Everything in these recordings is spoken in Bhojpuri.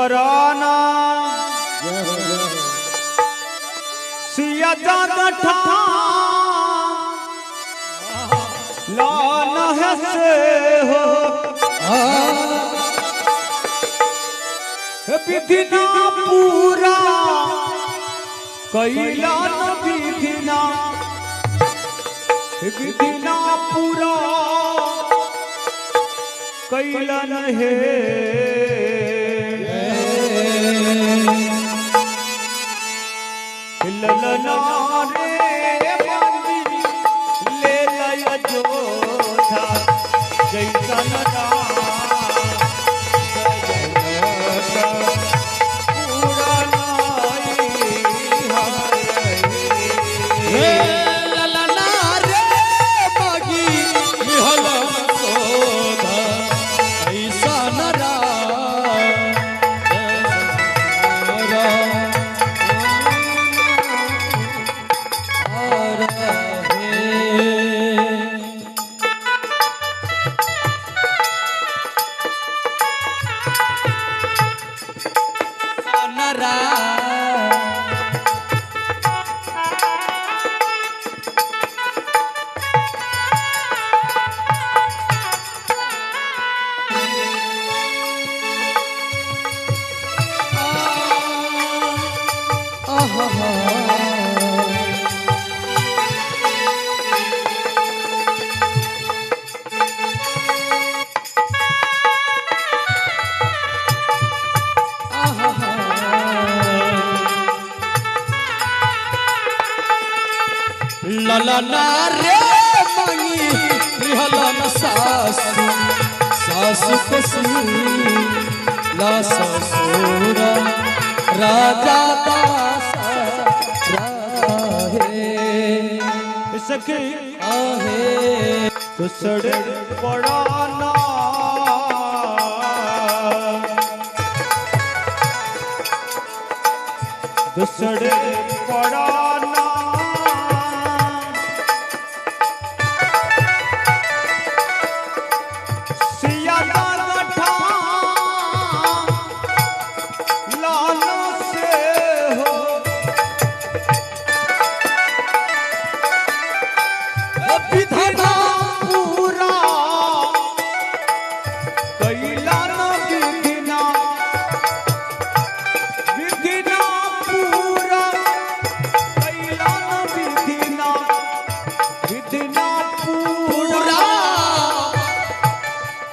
पराना सिया गठा लाना है से हो विधिना पूरा कैला न विधिना विधिना पूरा कैला न है ललना रे बंदी ले लया जोधा जैसा नदा ललना रे मंगी रिहलन सासु सासु कसी ला ससुरा राजा दास राहे सखी आहे तो सड़े पड़ाना तो सड़े पड़ाना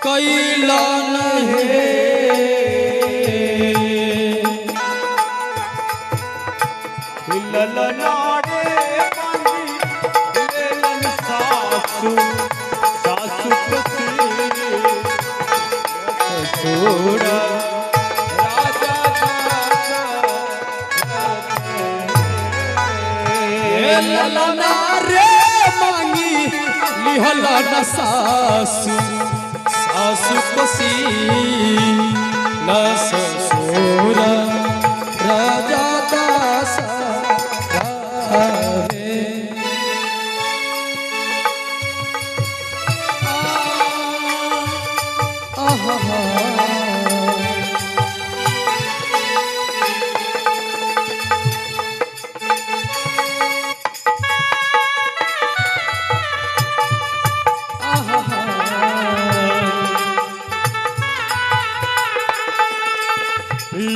कैलन है ललना रे बंदी लेलन सासु सासु कसी ससुरा राजा ललना रे मांगी लिहलन सासु सासु कसी ला ससुरा राजा दास राहे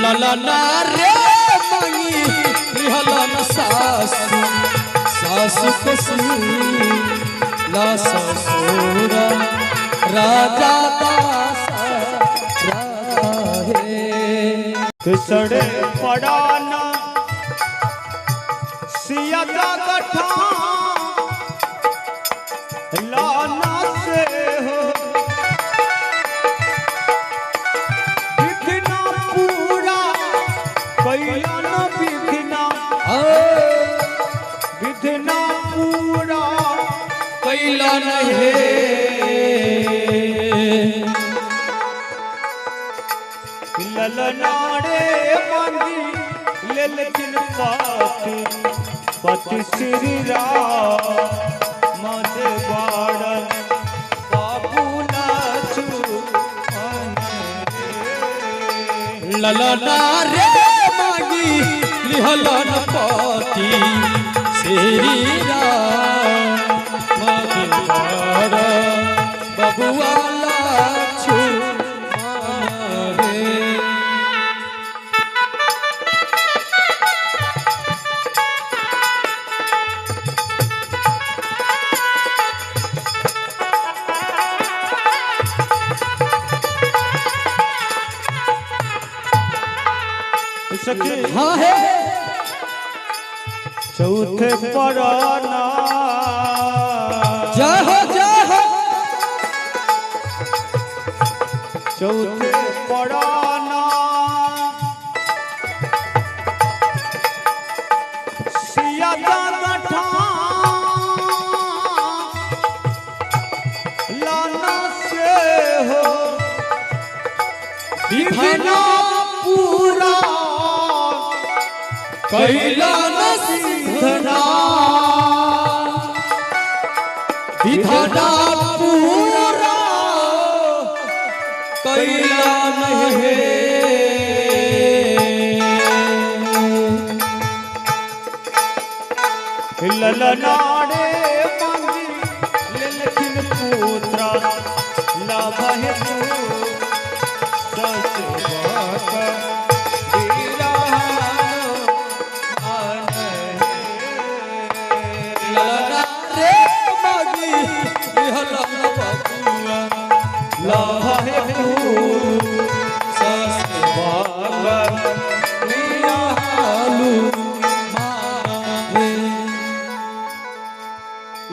ललना रे मंगी रिहलन सासु सासु कसी ला ससुरा राजा दास राहे सड़े पड़ाना सिया गठा लाना से हो विधिना पूरा कैला न विधिना विधिना पूरा कैलन है ललना रे बंदी लेकिन पति श्री राम मद बाड़ बाबू नाचू ललना रे मांगी लिहलन पति श्री राम दिलदार बबुआ लक्ष्मण रे। सखी हाँ है चौथे पराना जय हो चौथे पराना सिया दाना लाना से हो विभिन्न पूरा कैला सिद्धना विधाना पूरा कैला नहीं ललनारे मांगी लेकिन पुत्रा लाभ हेतु सच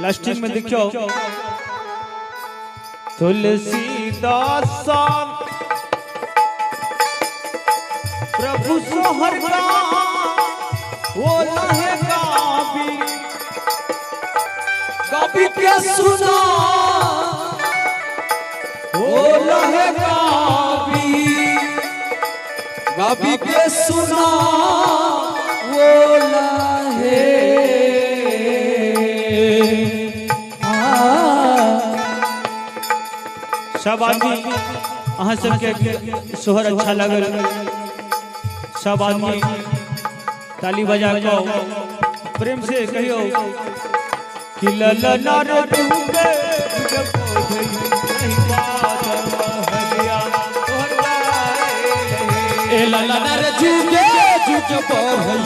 लास्टिंग में देखो तुलसीदास प्रभु सोहर का वो लहे गाबी के सुना वो लहे गाबी के सुना वो लहे सब आदमी अहाँ सबके सोहर अच्छा लगल सब आदमी ताली बजा के प्रेम से कहियो कि ललना रे डूबे जब नहीं बात हरिया तोहर गाए ए ललना रे जुगे जुग पढ़ई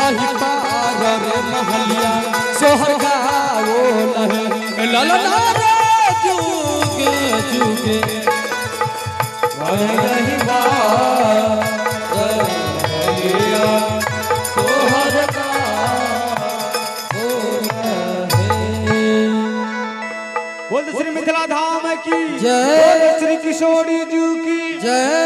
आही पार रे महलिया सोहर गाओ लहे ए ललना रे जुगे जुगे रही बात हरिया सोहर गाओ लहे। बोल श्री मिथिला धाम की जय। बोल श्री किशोरी जी की जय।